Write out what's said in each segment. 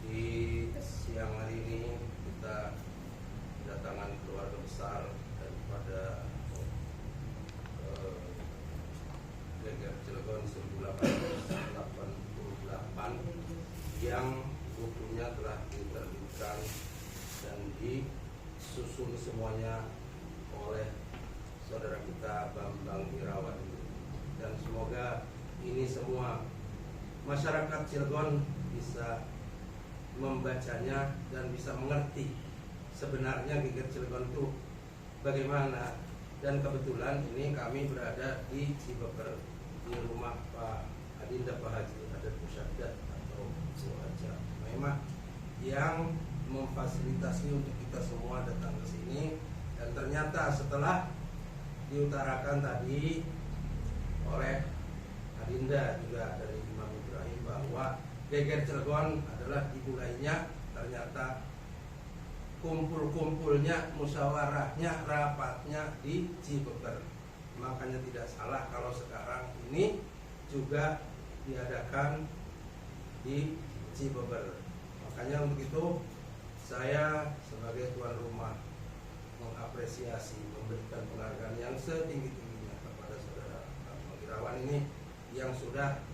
Di siang hari ini kita kedatangan keluarga besar daripada Geger Cilegon 1888 yang bukunya telah diterbitkan dan disusun semuanya oleh saudara kita Bambang Irawan, dan semoga ini semua masyarakat Cilegon bisa membacanya dan bisa mengerti sebenarnya Geger Cilegon itu bagaimana. Dan kebetulan ini kami berada di Cibeber, di rumah Pak Adinda Pak Haji Adat Musyadat atau Bu Haja Maimah yang memfasilitasi untuk kita semua datang ke sini. Dan ternyata setelah diutarakan tadi oleh Adinda juga dari Imam Ibrahim bahwa Geger Cilegon adalah dimulainya ternyata kumpul-kumpulnya, musyawarahnya, rapatnya di Cibeber. Makanya tidak salah kalau sekarang ini juga diadakan di Cibeber. Makanya untuk itu saya sebagai tuan rumah mengapresiasi, memberikan penghargaan yang setinggi-tingginya kepada saudara Bambang Irawan ini yang sudah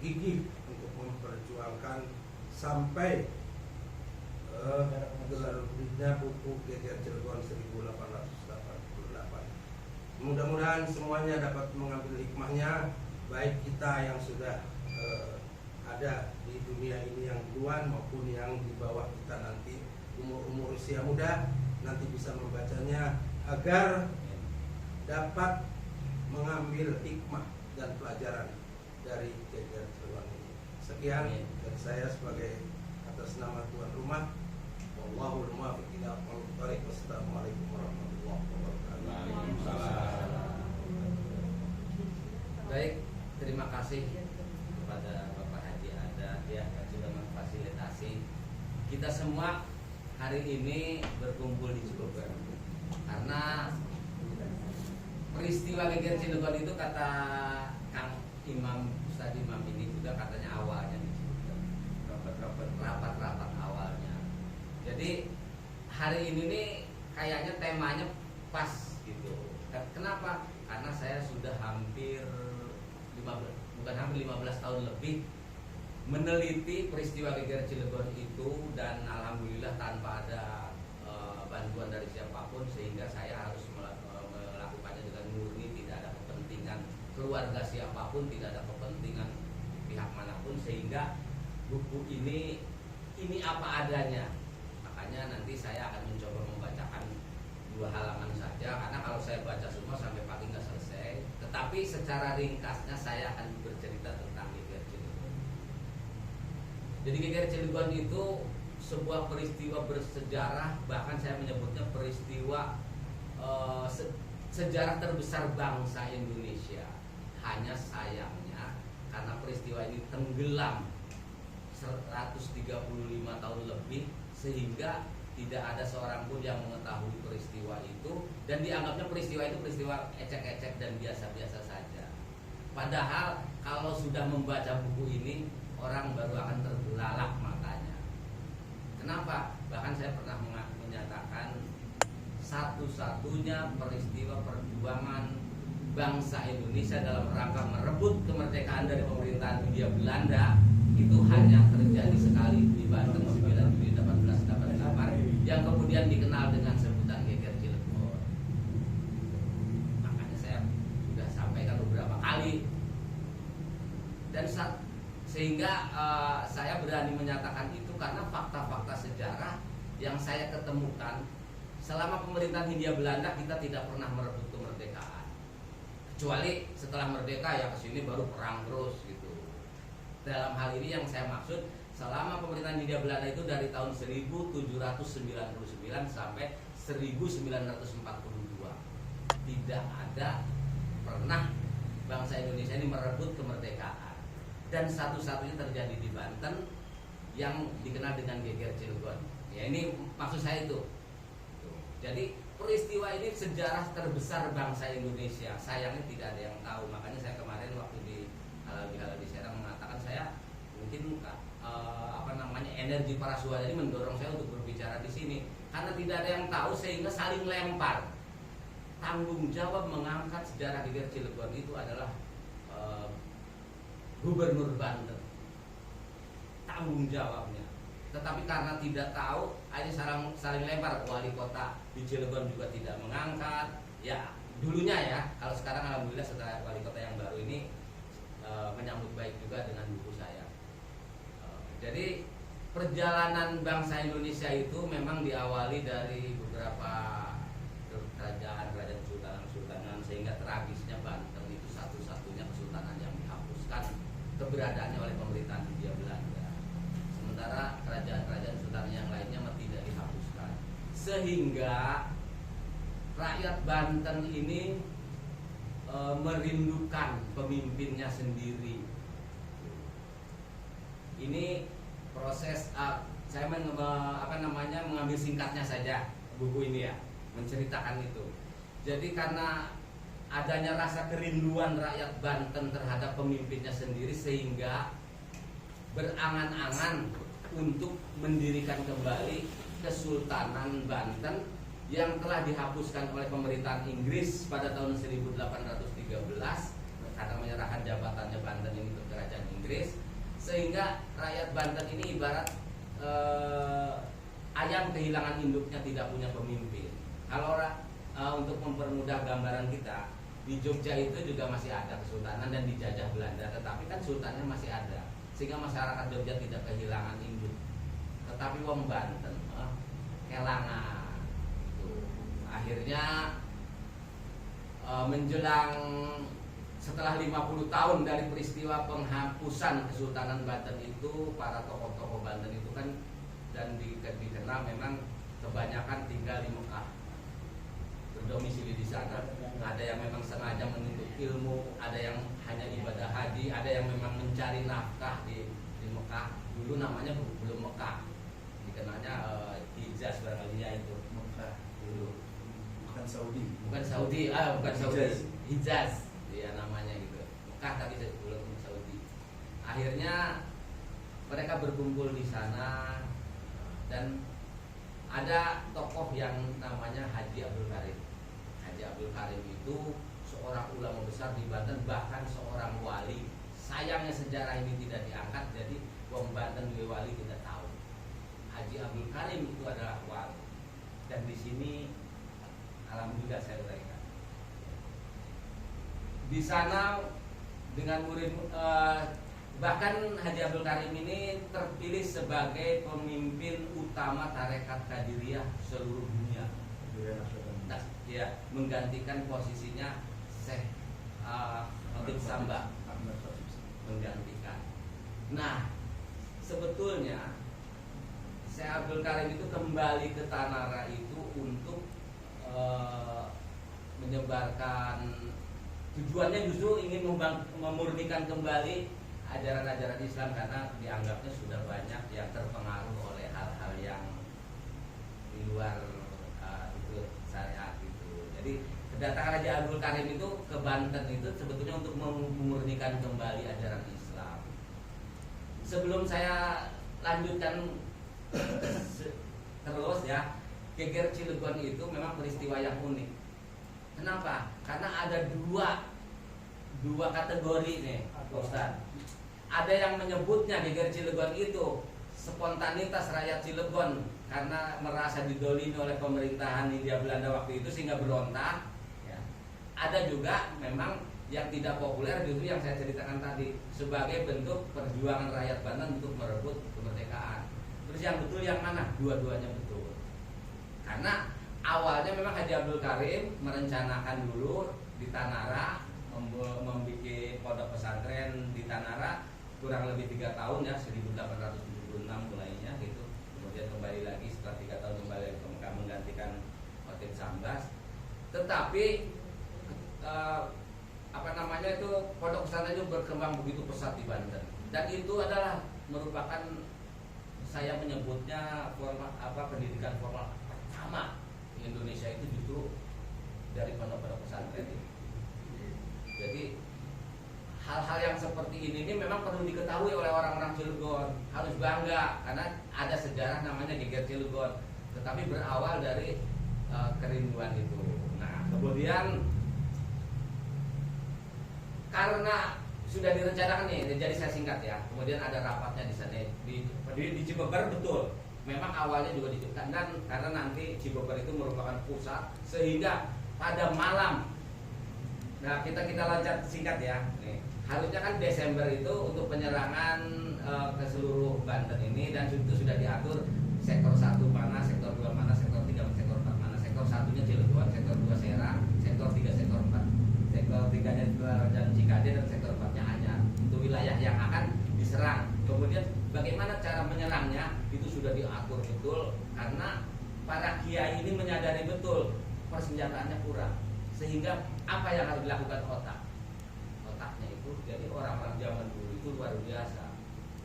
gigih untuk memperjuangkan sampai terbitnya buku Geger Cilegon 1888. Mudah-mudahan semuanya dapat mengambil hikmahnya, baik kita yang sudah ada di dunia ini yang duluan maupun yang di bawah kita nanti umur-umur usia muda nanti bisa membacanya agar dapat mengambil hikmah dan pelajaran dari Geger Cilegon ini. Sekian dari saya sebagai atas nama tuan rumah. Wallahul muwaffiq ila aqwamit thoriq. Wassalamualaikum warahmatullahi wabarakatuh. Baik, terima kasih kepada Bapak Haji Adat yang sudah memfasilitasi kita semua hari ini berkumpul di Cibeber. Karena peristiwa Geger Cilegon itu kata Kang Imam Ustadz Imam ini juga katanya awalnya di Cibeber. Rapat-rapat awalnya. Jadi hari ini nih kayaknya temanya pas gitu. Kenapa? Karena saya sudah hampir 15 tahun lebih meneliti peristiwa Geger Cilegon itu, dan alhamdulillah tanpa ada bantuan dari siapapun, sehingga saya harus melakukannya dengan murni, tidak ada kepentingan keluarga siapapun, tidak ada kepentingan pihak manapun, sehingga buku ini apa adanya. Makanya nanti saya akan mencoba membacakan 2 halaman saja, karena kalau saya baca semua sampai pagi nggak selesai. Tetapi secara ringkasnya saya akan bercerita tentang Geger Cilegon. Jadi Geger Cilegon itu sebuah peristiwa bersejarah, bahkan saya menyebutnya peristiwa sejarah terbesar bangsa Indonesia. Hanya sayangnya karena peristiwa ini tenggelam 135 tahun lebih, sehingga tidak ada seorang pun yang mengetahui peristiwa itu, dan dianggapnya peristiwa itu peristiwa ecek-ecek dan biasa-biasa saja. Padahal kalau sudah membaca buku ini, orang baru akan terbelalak matanya. Kenapa? Bahkan saya pernah menyatakan satu-satunya peristiwa perjuangan bangsa Indonesia dalam rangka merebut kemerdekaan dari pemerintahan Hindia Belanda itu hanya terjadi sekali di Banten 9 Juli 1888 yang kemudian dikenal dengan sebutan Geger Cilegon. Makanya saya sudah sampaikan beberapa kali, dan sehingga saya berani menyatakan itu karena fakta-fakta sejarah yang saya ketemukan. Selama pemerintahan Hindia Belanda kita tidak pernah merebut kemerdekaan, kecuali setelah merdeka ya kesini baru perang terus gitu. Dalam hal ini yang saya maksud, selama pemerintahan Hindia Belanda itu dari tahun 1799 sampai 1942 tidak ada pernah bangsa Indonesia ini merebut kemerdekaan, dan satu-satunya terjadi di Banten yang dikenal dengan Geger Cilegon. Ya ini maksud saya itu. Jadi peristiwa ini sejarah terbesar bangsa Indonesia. Sayangnya tidak ada yang tahu. Makanya saya kemarin waktu di Halal di Serang mengatakan saya mungkin energi para suara ini mendorong saya untuk berbicara di sini karena tidak ada yang tahu sehingga saling lempar. Tanggung jawab mengangkat sejarah Geger Cilegon itu adalah Gubernur Banten. Tanggung jawabnya. Tetapi karena tidak tahu, aja saling lempar. Wali kota di Cilegon juga tidak mengangkat. Ya, dulunya ya. Kalau sekarang alhamdulillah setelah wali kota yang baru ini menyambut baik juga dengan buku saya. Jadi perjalanan bangsa Indonesia itu memang diawali dari beberapa kerajaan sultanan sehingga tragisnya Banten itu satu-satunya kesultanan yang dihapuskan keberadaannya oleh pemerintahan Hindia Belanda. Sementara kerajaan-kerajaan sultan yang lainnya tidak dihapuskan. Sehingga rakyat Banten ini merindukan pemimpinnya sendiri. Ini proses saya mengambil singkatnya saja buku ini ya, menceritakan itu. Jadi karena adanya rasa kerinduan rakyat Banten terhadap pemimpinnya sendiri sehingga berangan-angan untuk mendirikan kembali Kesultanan Banten yang telah dihapuskan oleh pemerintahan Inggris pada tahun 1813 karena menyerahkan jabatannya Banten ini ke kerajaan Inggris, sehingga rakyat Banten ini ibarat ayam kehilangan induknya, tidak punya pemimpin. Kalau untuk mempermudah gambaran kita, di Jogja itu juga masih ada kesultanan dan dijajah Belanda, tetapi kan sultannya masih ada, sehingga masyarakat Jogja tidak kehilangan induk. Tetapi wong Banten kelangan. Akhirnya menjelang setelah 50 tahun dari peristiwa penghapusan Kesultanan Banten itu, para tokoh-tokoh Banten itu kan dan dikenal memang kebanyakan tinggal di Mekah, berdomisili di sana. Ada yang memang sengaja menuntut ilmu, ada yang hanya ibadah haji, ada yang memang mencari nafkah di Mekah. Dulu namanya belum Mekah, dikenalnya Hijaz barangkali itu Mekah dulu. Bukan Saudi, Hijaz, ya namanya gitu. Mekah tapi belum Saudi. Akhirnya mereka berkumpul di sana dan ada tokoh yang namanya Haji Abdul Karim. Haji Abdul Karim itu seorang ulama besar di Banten, bahkan seorang wali. Sayangnya sejarah ini tidak diangkat, jadi wong Banten wali tidak tahu. Haji Abdul Karim itu adalah wali. Dan di sini alhamdulillah saya uraikan. Di sana dengan murid bahkan Haji Abdul Karim ini terpilih sebagai pemimpin utama tarekat Qadiriyah seluruh dunia. Nah, ya, menggantikan posisinya Syekh Khatib Samba, menggantikan. Nah, sebetulnya Syekh Abdul Karim itu kembali ke Tanara itu untuk menyebarkan, tujuannya justru ingin memurnikan kembali ajaran-ajaran Islam karena dianggapnya sudah banyak yang terpengaruh oleh hal-hal yang di luar itu syariat itu. Jadi kedatangan Haji Abdul Karim itu ke Banten itu sebetulnya untuk memurnikan kembali ajaran Islam. Sebelum saya lanjutkan terus ya, Geger Cilegon itu memang peristiwa yang unik. Kenapa? Karena ada dua kategori nih, Ustaz. Ada yang menyebutnya Geger Cilegon itu spontanitas rakyat Cilegon karena merasa didolimi oleh pemerintahan Hindia Belanda waktu itu sehingga berontak. Ya. Ada juga memang yang tidak populer, justru yang saya ceritakan tadi, sebagai bentuk perjuangan rakyat Banten untuk merebut kemerdekaan. Terus yang betul yang mana? Dua-duanya betul. Karena awalnya memang Haji Abdul Karim merencanakan dulu di Tanara membuat pondok pesantren di Tanara kurang lebih 3 tahun ya, 1876 mulainya gitu. Kemudian kembali lagi setelah 3 tahun kembali ke Mekah menggantikan Khatib Sambas. Tetapi itu pondok pesantren itu berkembang begitu pesat di Banten. Dan itu adalah merupakan, saya menyebutnya pendidikan formal pertama di Indonesia itu justru dari pondok-pondok pesantren itu. Jadi hal-hal yang seperti ini memang perlu diketahui oleh orang-orang Cilegon, harus bangga karena ada sejarah namanya Geger Cilegon, tetapi berawal dari kerinduan itu. Nah, kemudian karena sudah direncanakan nih, jadi saya singkat ya. Kemudian ada rapatnya di sana di Cibeber, betul. Memang awalnya juga diciptakan dan karena nanti Cibeber itu merupakan pusat, sehingga pada malam. Nah, kita loncat singkat ya. Nih, harusnya kan Desember itu untuk penyerangan ke seluruh Banten ini, dan itu sudah diatur sektor 1 mana, sektor 2 mana, sektor 3, sektor 4 mana. Sektor 1-nya Cilegon, sektor 2 Serang, sektor 3 sektor 4. Sektor 3-nya dan Cikade, dan sektor 4-nya Anyar. Itu wilayah yang akan diserang. Kemudian bagaimana cara menyerangnya itu sudah diatur betul, karena para kiai ini menyadari betul persenjataannya kurang, sehingga apa yang harus dilakukan otaknya itu. Jadi orang-orang zaman dulu itu luar biasa,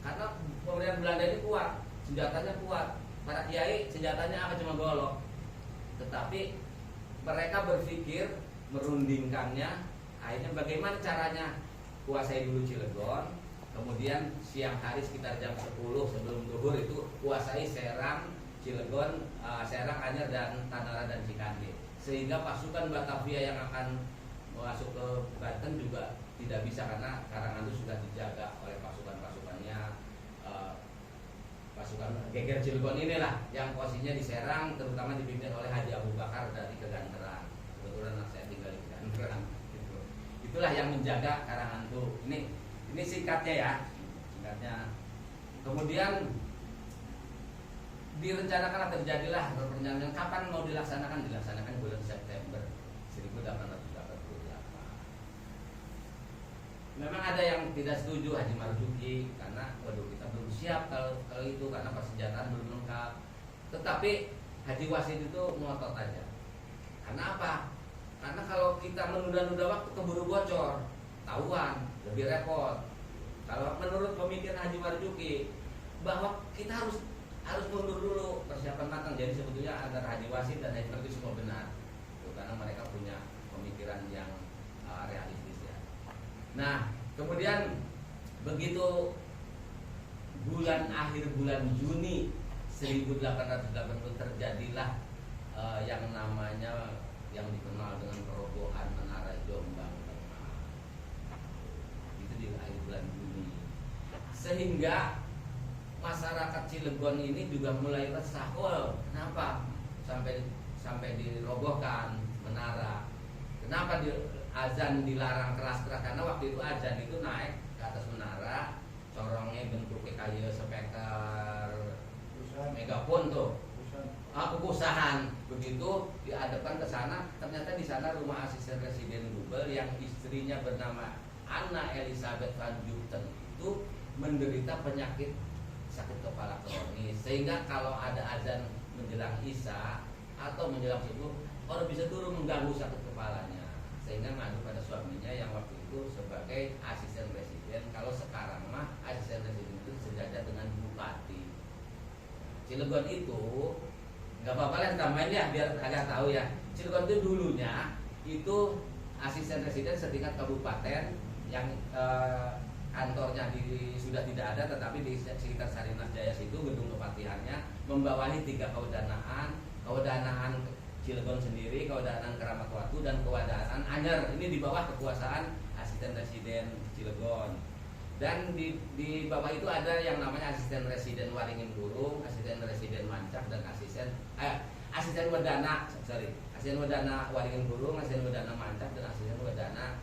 karena pemerintahan Belanda ini kuat, senjatanya kuat. Para kiai senjatanya apa, cuma golok, tetapi mereka berpikir merundingkannya. Akhirnya bagaimana caranya, kuasai dulu Cilegon, kemudian siang hari sekitar jam 10 sebelum zuhur itu kuasai Serang, Cilegon, Serang, Anyar, dan Tanara dan Cikande, sehingga pasukan Batavia yang akan masuk ke Banten juga tidak bisa, karena Karangandus sudah dijaga oleh pasukan-pasukannya. Pasukan Geger Cilegon inilah yang posisinya di Serang, terutama dipimpin oleh Haji Abu Bakar dari Keganteran. Kebetulan anak saya tinggal di Keganteran. Itulah yang menjaga Karangandus. Ini singkatnya ya, singkatnya. Kemudian direncanakan terjadilah perjanjian. Kapan mau dilaksanakan? Dilaksanakan bulan September 1848. Memang ada yang tidak setuju, Haji Marzuki, karena waduh, kita belum siap kalau itu, karena persenjataan belum lengkap. Tetapi Haji Wasid itu ngotot aja. Karena apa? Karena kalau kita menunda-nunda waktu, keburu bocor, tahuan, lebih repot. Kalau menurut pemikiran Haji Marzuki, bahwa kita harus mundur dulu, persiapan matang. Jadi sebetulnya antara Haji Wasid dan Haji Marzuki semua benar, karena mereka punya pemikiran yang realistis. Nah, kemudian begitu akhir bulan Juni 1880 terjadilah yang namanya, yang dikenal dengan perobohan Menara Jombang Tengah. Itu di akhir bulan Juni, sehingga masyarakat Cilegon ini juga mulai resah. Oh, kenapa sampai dirobohkan menara? Kenapa azan dilarang keras-keras? Karena waktu itu azan itu naik ke atas menara, corongnya bentuknya kayak speaker megafon tuh, kekusahan. Begitu dihadapkan ke sana, ternyata di sana rumah asisten residen Gubel yang istrinya bernama Anna Elizabeth van Juten itu menderita penyakit sakit kepala kronis, sehingga kalau ada azan menjelang Isya atau menjelang subuh, orang bisa turun mengganggu sakit kepalanya, sehingga ngadu pada suaminya yang waktu itu sebagai asisten residen. Kalau sekarang mah asisten residen itu sejajar dengan bupati. Cilegon itu nggak apa-apa lah tambahin ya, biar agak tahu ya. Cilegon itu dulunya itu asisten residen setingkat kabupaten yang kantornya sudah tidak ada, tetapi di sekitar Sarinah Jaya situ gedung kepatihannya membawahi 3 kewadanaan Cilegon sendiri, kewadanaan Keramat Watu, dan kewadanaan Anyar. Ini di bawah kekuasaan asisten residen Cilegon. Dan di bawah itu ada yang namanya asisten residen Waringin Burung, asisten residen Mancak, dan asisten Wedana, asisten Wedana Waringin Burung, asisten Wedana Mancak, dan asisten Wedana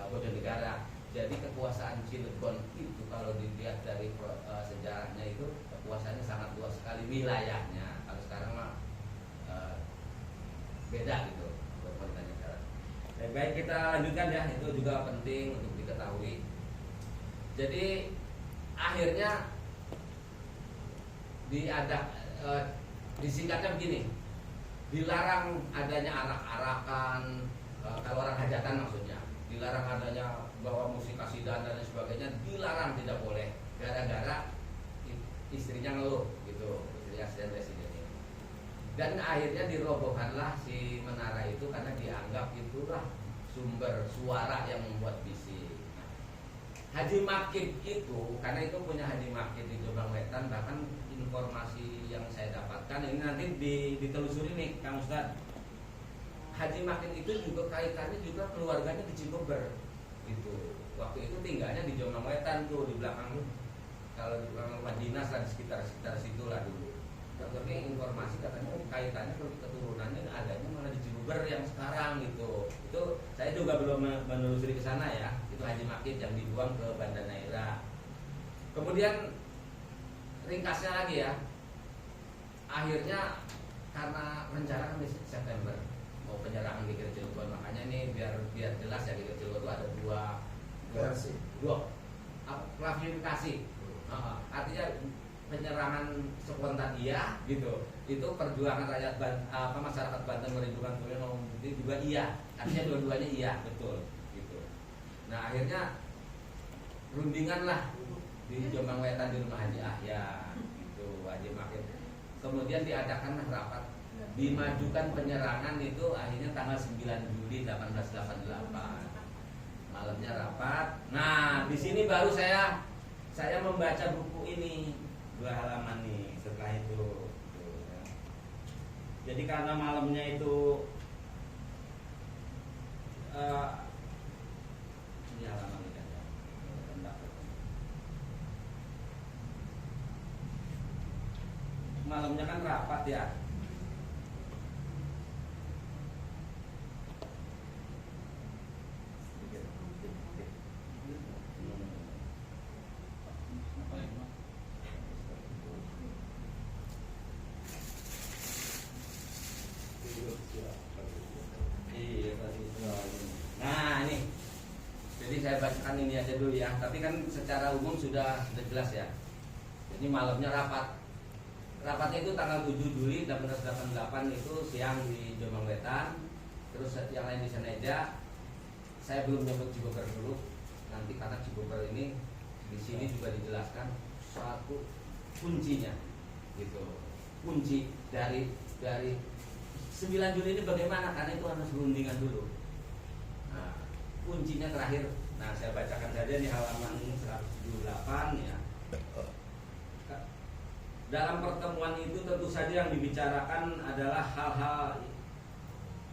Bojonegara. Jadi kekuasaan Cilegon itu kalau dilihat dari sejarahnya itu kekuasaannya sangat luas sekali wilayahnya. Kalau sekarang mah beda gitu pemerintahnya sekarang. Baik, kita lanjutkan ya, itu juga penting untuk diketahui. Jadi akhirnya disingkatnya begini, dilarang adanya arak-arakan, kalau orang hajatan maksudnya, dilarang adanya bawa musik kasidah dan lain sebagainya, dilarang, tidak boleh, gara-gara istrinya ngeluh gitu, istri asisten residen ini. Dan akhirnya dirobohkanlah si menara itu karena dianggap itulah sumber suara yang membuat bising. Haji Makib itu, karena itu punya Haji Makib di Jombang Wetan, bahkan informasi yang saya dapatkan ini nanti ditelusuri nih Kang Ustadz. Haji Makib itu juga kaitannya juga keluarganya di Cibeber gitu. Waktu itu tinggalnya di Jombang Wetan tuh, di belakang, kalau di belakang rumah dinas lah, di sekitar situ lah dulu. Tapi informasi katanya kaitannya keturunannya adanya malah di Cibeber yang sekarang gitu. Itu saya juga belum menelusuri ke sana ya. Itu Haji Makib yang dibuang ke Banda Neira. Kemudian ringkasnya lagi ya, akhirnya karena rencana kan di September mau penyerangan di Geger Cilegon, makanya ini biar jelas ya, Geger Cilegon itu ada dua klasifikasi. Artinya penyerangan spontan iya gitu, itu perjuangan rakyat masyarakat Banten merindukan kemerdekaan itu juga iya, artinya dua-duanya iya betul gitu. Nah akhirnya rundingan lah di Jombang Wetan di rumah Haji Ahya gitu, Haji Makib. Kemudian diadakan rapat, dimajukan penyerangan itu akhirnya tanggal 9 Juli 1888. Malamnya rapat. Nah di sini baru saya membaca buku ini 2 halaman nih setelah itu. Jadi karena malamnya itu ini halaman ini kan ya. Malamnya kan rapat ya. Nah ini, jadi saya bacakan ini aja dulu ya. Tapi kan secara umum sudah jelas ya. Jadi malamnya rapat. Rapatnya itu tanggal 7 Juli 1888 itu siang di Jombang Wetan. Terus yang lain di Seneja. Saya belum nyebut Cibeber dulu. Nanti karena Cibeber ini di sini juga dijelaskan suatu kuncinya, gitu. Kunci dari 9 Juli ini bagaimana? Karena itu harus rundingan dulu. Nah, kuncinya terakhir. Nah, saya bacakan saja di halaman 178 ya. Dalam pertemuan itu tentu saja yang dibicarakan adalah hal-hal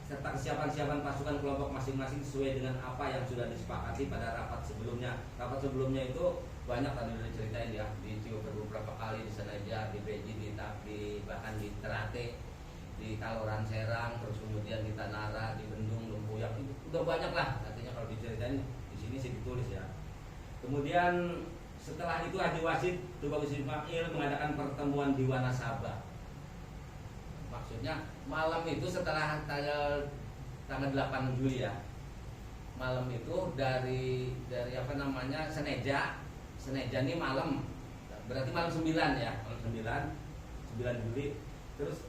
serta kesiapan pasukan kelompok masing-masing sesuai dengan apa yang sudah disepakati pada rapat sebelumnya. Rapat sebelumnya itu banyak tadi udah diceritain ya, di Cibeber beberapa kali, di Senaja, di Beji, di Tapi, bahkan di Terate, di Kaloran Serang, terus kemudian di Tanara, di Bendung, Lembuyang, itu udah banyak lah. Artinya kalau diceritain di sini sih ditulis ya. Kemudian setelah itu Haji Wasid Tubagus Ismail mengadakan pertemuan di Wanasaba. Maksudnya malam itu setelah tanggal 8 Juli ya. Malam itu dari apa namanya Seneja ini malam. Berarti malam 9 ya, malam 9 Juli. Terus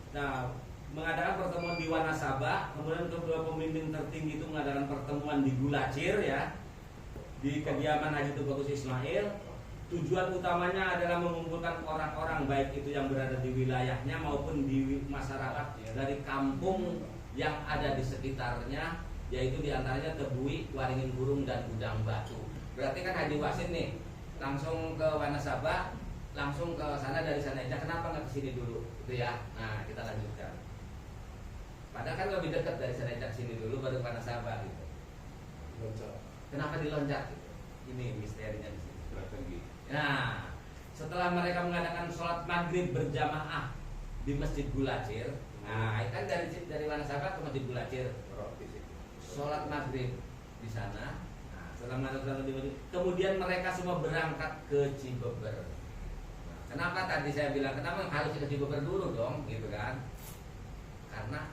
mengadakan pertemuan di Wanasaba, kemudian kedua pemimpin tertinggi itu mengadakan pertemuan di Gulacir ya. Di kediaman Haji Tubagus Ismail. Tujuan utamanya adalah mengumpulkan orang-orang baik itu yang berada di wilayahnya maupun di masyarakat dari kampung yang ada di sekitarnya, yaitu diantaranya Tebui, Waringin Burung, dan Gudang Batu. Berarti kan Haji Wasid nih langsung ke Wanasaba, langsung ke sana dari sana aja. Kenapa nggak ke sini dulu? Itu ya. Nah kita lanjutkan. Padahal kan lebih dekat dari sana ke sini dulu baru Wanasaba gitu. Kenapa diloncat? Gitu? Ini misterinya di sini. Nah, setelah mereka mengadakan sholat maghrib berjamaah di Masjid Gulacir, nah kan dari Wanasaba ke Masjid Gulacir, sholat maghrib di sana. Nah, setelah sholat maghrib, kemudian mereka semua berangkat ke Cibeber. Nah, kenapa tadi saya bilang kenapa harus ke Cibeber dulu dong, gitu kan? Karena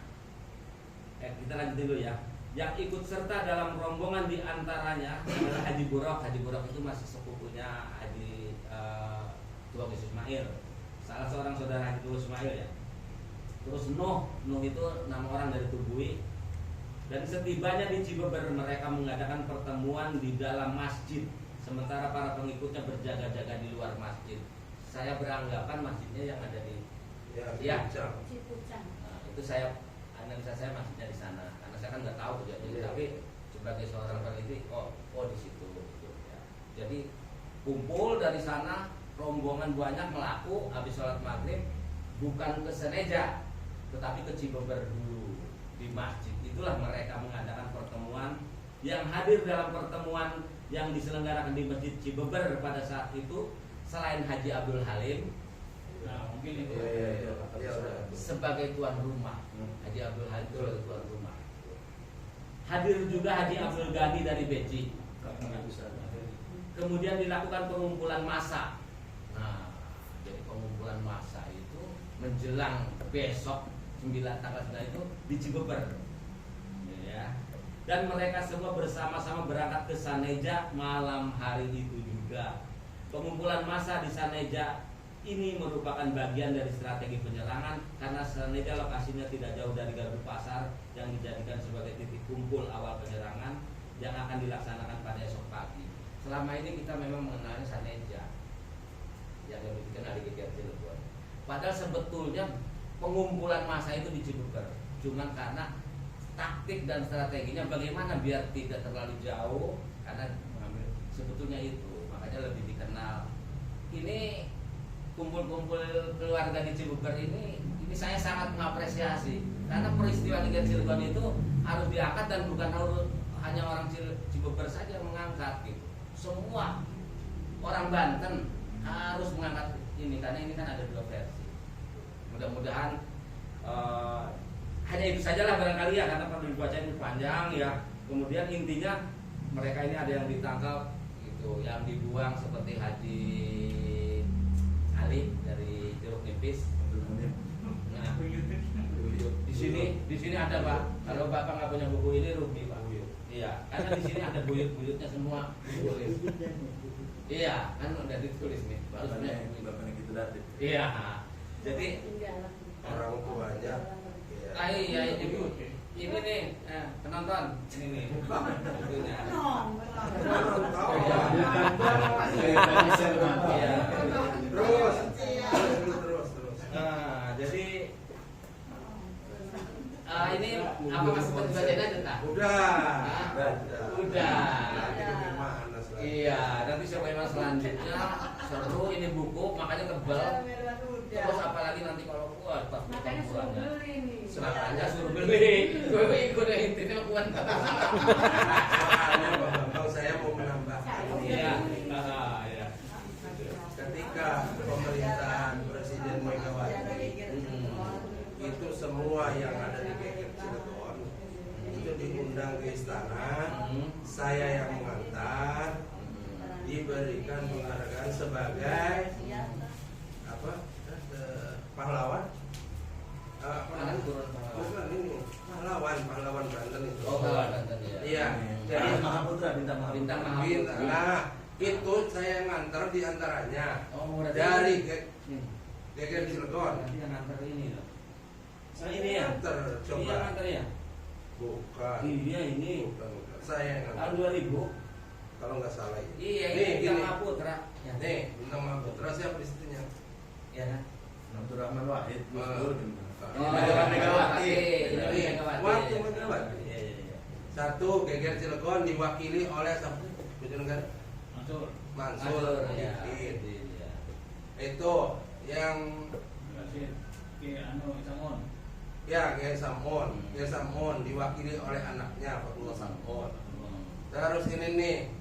kita lanjut dulu ya. Yang ikut serta dalam rombongan diantaranya adalah Haji Burok. Haji Burok itu masih sepupunya Haji Tubagus Ismail, salah seorang saudara Haji Tubagus Ismail ya. Terus Nuh itu nama orang dari Tubui. Dan setibanya di Cibeber mereka mengadakan pertemuan di dalam masjid, sementara para pengikutnya berjaga-jaga di luar masjid. Saya beranggapan masjidnya yang ada di Cipucang. Nah, itu saya analisa saya masjidnya di sana. Saya kan nggak tahu kejadian, tapi sebagai seorang peneliti, oh di situ, gitu, ya. Jadi kumpul dari sana, rombongan banyak melaku habis sholat maghrib bukan ke Seneja, tetapi ke Cibeber dulu di masjid. Itulah mereka mengadakan pertemuan. Yang hadir dalam pertemuan yang diselenggarakan di Masjid Cibeber pada saat itu selain Haji Abdul Halim, nah mungkin itu sebagai tuan rumah. Haji Abdul Halim itu sebagai tuan rumah. Hadir juga Haji Abdul Ghani dari Beji. Kemudian dilakukan pengumpulan massa. Nah, jadi pengumpulan massa itu menjelang besok tanggal 9 itu di Cibeber. Ya. Dan mereka semua bersama-sama berangkat ke Saneja malam hari itu juga. Pengumpulan massa di Saneja ini merupakan bagian dari strategi penyerangan karena Saneja lokasinya tidak jauh dari gardu pasar yang dijadikan sebagai titik kumpul awal penyerangan yang akan dilaksanakan pada esok pagi. Selama ini kita memang mengenalnya Saneja yang lebih dikenal di Geger Cilegon. Padahal sebetulnya pengumpulan massa itu di Cibeber, cuman karena taktik dan strateginya bagaimana biar tidak terlalu jauh, karena sebetulnya itu makanya lebih dikenal. Ini kumpul-kumpul keluarga di Cibeber ini saya sangat mengapresiasi karena peristiwa Geger Cilegon itu harus diangkat dan bukan hanya orang Cibeber saja yang mengangkat gitu. Semua orang Banten harus mengangkat ini karena ini kan ada dua versi. Mudah-mudahan hanya itu sajalah barangkali ya, karena perlu dibacain panjang ya. Kemudian intinya mereka ini ada yang ditangkap gitu, yang dibuang seperti Haji Ali dari Jeruk Nipis. Nah, di sini ada Pak. Kalau Bapak nggak punya buku ini rugi Pak. Iya, karena di sini ada buyut-buyutnya semua ditulis. Iya, kan udah ditulis nih. Bapaknya gitu datif. Iya. Jadi orang tuanya. iya ini nih penonton ini nih. Bukunya. Terus. Nah, jadi ini apa masih bacain aja tak? Udah. Iya, nanti sebagaimana selanjutnya seru ini buku, makanya tebal. Terus apalagi nanti kalau kuat pas makanya suruh beli nih. Makanya suruh beli. Gue ikut yang intinya kuat. Makanya Bapak saya mau menambahkan. Iya. Ketika pemerintahan Presiden Megawati itu semua yang ada di Geger Cilegon itu diundang ke istana, saya yang mengantar, diberikan penghargaan sebagai apa? Pahlawan. Bukan ini pahlawan Banten itu. Oh, pahlawan Banten ya. Iya. Jadi Mahaputra, bintang Mahaputra. Nah, itu saya nganter diantaranya Oh, dari Geger Cilegon. Nanti yang nganter ini loh. Saya ini ya. Nganter coba. Iya nganter ya. Bukan. Iya ini. Bukan. Saya yang nganter. Tahun 2000. Kalau nggak salah ya. Iya Nih, ini gini. Bintang Mahaputra. Ya. Nih, Bintang Mahaputra siapa istrinya? Iya kan? Abdul Rahman Wahid, Gus Dur. Oh, Megawati. Ini Megawati. Waktu Megawati. Iya. Satu, Geger Cilegon diwakili oleh siapa? Bojonegoro. Mansur. Ya. Muhyiddin. Iya. Itu yang ya Kiai Samon. Kiai Samon diwakili oleh anaknya Fatullah Samon. Terus ini nih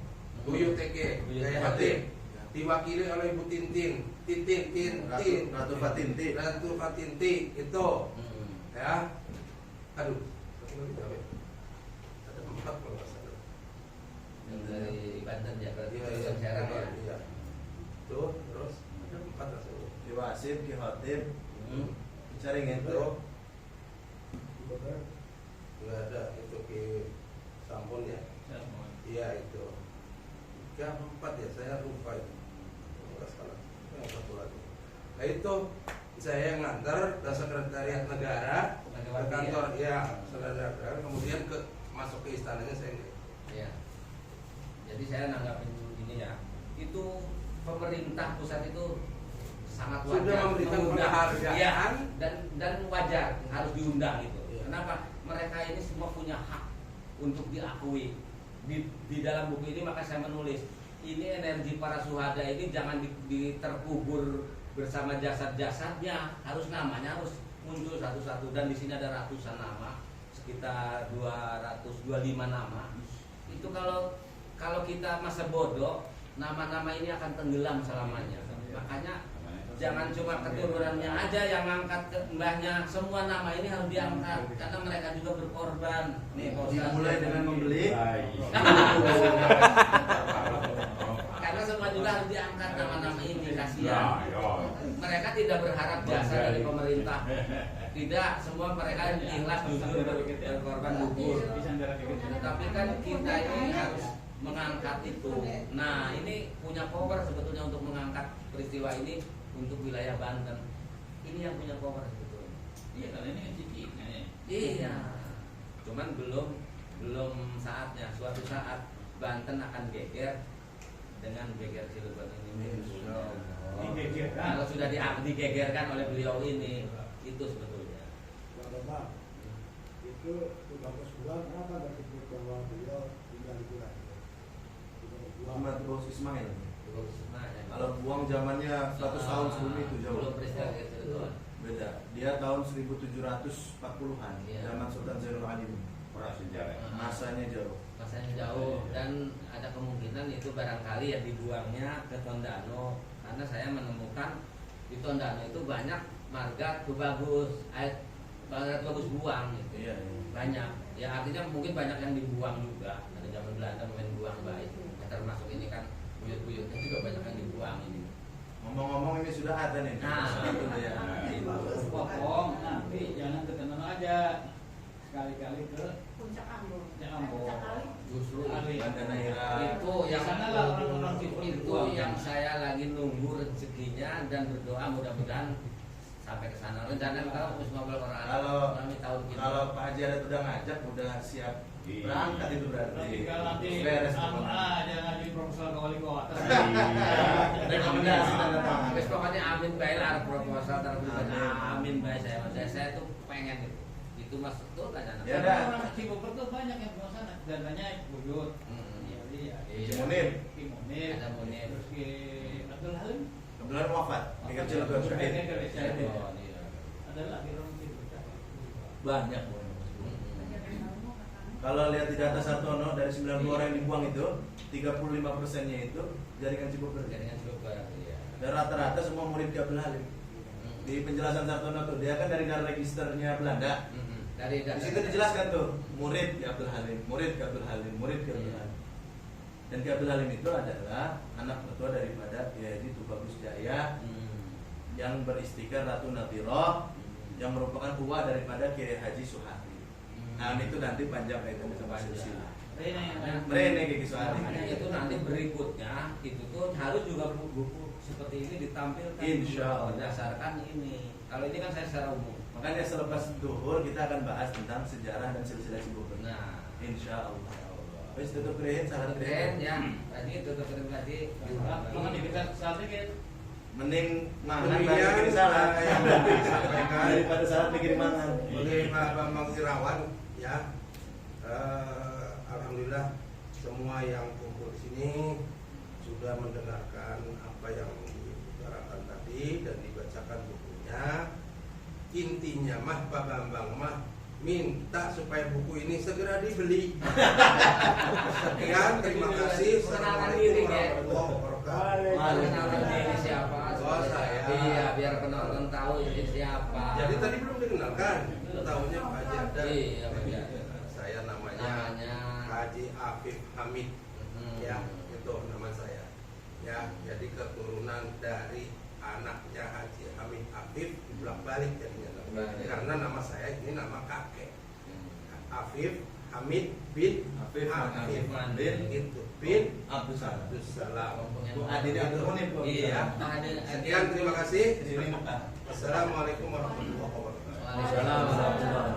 Buyut TK Kiai Hatip diwakili oleh Ibu Tintin. Ratu Fatinti. Ratu Fatinti itu ya. Aduh, ada 4 kalau nggak salah. Yang dari Banten ya, berarti Iya. Serang ya. Iya. Tuh, terus ada 4 rasanya. Ki Wasim, Ki Hatip. Caringin Itu tuh. nggak ada itu Ki Sampun ya. Iya itu. Yang 4 ya, saya lupa itu. Nggak salah. Yang satu lagi. Nah itu saya yang nganter ke sekretariat negara, ke kantor ya sekretariat negara, kemudian masuk ke istananya saya. Iya. Jadi saya nanggapin ini ya. Itu pemerintah pusat itu sangat wajar Sudah memberikan mengundang. penghargaan. Iya, dan wajar harus diundang gitu. Iya. Kenapa? Mereka ini semua punya hak untuk diakui. Di dalam buku ini maka saya menulis ini energi para syuhada ini jangan terkubur bersama jasad-jasadnya, harus namanya harus muncul satu-satu, dan di sini ada ratusan nama, sekitar 225 nama. Itu kalau kita masa bodoh, nama-nama ini akan tenggelam selamanya. Makanya jangan cuma keturunannya aja yang angkat ke mbahnya, semua nama ini harus diangkat karena mereka juga berkorban. Nih, dimulai dengan membeli. Karena semua juga harus diangkat nama-nama ini, kasihan. Mereka tidak berharap jasa dari pemerintah. Tidak, semua mereka ikhlas jujur berkorban gugur. Tapi kan kita ini harus mengangkat itu. Nah, ini punya power sebetulnya untuk mengangkat peristiwa ini untuk wilayah Banten. Ini yang punya power sebetulnya. Iya, karena ini kan cicing. Iya. Cuman belum saatnya. Suatu saat Banten akan geger dengan geger Cilegon ini. Digegerkan. Kalau sudah digegerkan oleh beliau ini, itu sebetulnya. Bang, itu bagus bulan kenapa nggak disebut bahwa beliau tinggal di bulan? Muhammad Bos Ismail. Nah, Kalau buang zamannya 100 tahun sebelum itu jauh. Belum peristiwa Cilegon. Beda. Dia tahun 1740-an, Iya. zaman Sultan Zainul Alim. Prasejarah. Masanya jauh. Masanya jauh, dan ada kemungkinan itu barangkali ya dibuangnya ke Tondano, karena saya menemukan di Tondano itu banyak marga tuh bagus, marga bagus buang gitu. Iya, iya. Banyak, ya artinya mungkin banyak yang dibuang juga. Dari zaman Belanda main buang baik, ya, termasuk ini kan buyut-buyutnya juga banyak yang dibuang ini. Ngomong-ngomong ini sudah ada nih. Nah, itu ya. Pokok, tapi jangan ke Tenan aja. Sekali-kali ke Puncak Ambon. Puncak Ambon. Justru Ali. Bandana Hira. itu yang Sana lah orang-orang itu yang saya lagi nunggu rezekinya dan berdoa mudah-mudahan sampai ke sana. Rencana kalau Musmabel Quran kami tahun ini. Kalau Pak Haji ada udah ngajak, udah siap berangkat itu berarti. Tinggal nanti Beres anu pokoknya. aja ngaji proposal ke wali kota. Rekomendasi tanda tangan. Habis pokoknya amin baik lah proposal terbuka. Amin baik saya tuh pengen itu masuk tuh kan. Ya dah. Orang Cibubur tuh banyak yang ke sana. Dananya Buyut. Iya. Cimunir. Cimunir. Ada Munir. Terus ke Abdul Halim. Kebetulan wafat di kecil Cilegon Syahid. Oh, iya. Ada lagi orang Cibubur. Banyak. Kalau lihat di data Sartono dari 90 orang yang dibuang itu, 35%-nya itu jaringan Cibubur. Jaringan Cilegon. Iya. Dan rata-rata semua murid Ki Abdul Halim. Di penjelasan Sartono tuh, dia kan dari registernya Belanda. Dari Di situ dijelaskan tuh, murid Ki Abdul Halim, murid Ki Abdul Halim, murid Ki Abdul Halim. Dan Ki Abdul Halim itu adalah anak mertua daripada Kiai Haji Tubagus Jaya yang beristiqar Ratu Natiroh, yang merupakan uwa daripada Kiai Haji Suhadi. Nah itu nanti panjang kaitannya sama silsilah. Merene Kiai Suhadi. Makanya itu nanti berikutnya itu tuh harus juga buku seperti ini ditampilkan. Insya Allah. Berdasarkan ini. Kalau ini kan saya secara umum. Makanya selepas duhur kita akan bahas tentang sejarah dan silsilah Cibubur. Nah, Insya Allah. Wis tutup keren, salat keren keren. ya. Tadi tutup keren tadi. Jangan dikit saat dikit. Mending mangan Demikian, daripada bikin salat. yang dapat disampaikan Daripada salat bikin mangan. oleh Pak Bambang Irawan ya. Alhamdulillah semua yang kumpul di sini sudah mendengarkan apa yang dibicarakan tadi dan dibacakan bukunya. Intinya mah Pak Bambang mah minta supaya buku ini segera dibeli. Sekian, terima kasih. Assalamualaikum warahmatullahi wabarakatuh. Kenalan diri siapa? Oh, saya. Iya, biar penonton tahu ini siapa. Jadi tadi belum dikenalkan, tahunya Pak Haji ada. Iya, Pak Haji. Saya namanya Namanya Haji Afif Hamid. Ya, itu nama saya. Ya, jadi keturunan dari anaknya Haji Hamid Afif bolak-balik jadinya. Karena nama saya ini nama kakek. Afif Hamid bin Afif Afif bin itu bin Abdus Salam. Abdussalam. Bu Adi Abdul Munib. Iya. Sekian, terima kasih. Di sini Mekah. Assalamualaikum warahmatullahi wabarakatuh. Waalaikumsalam.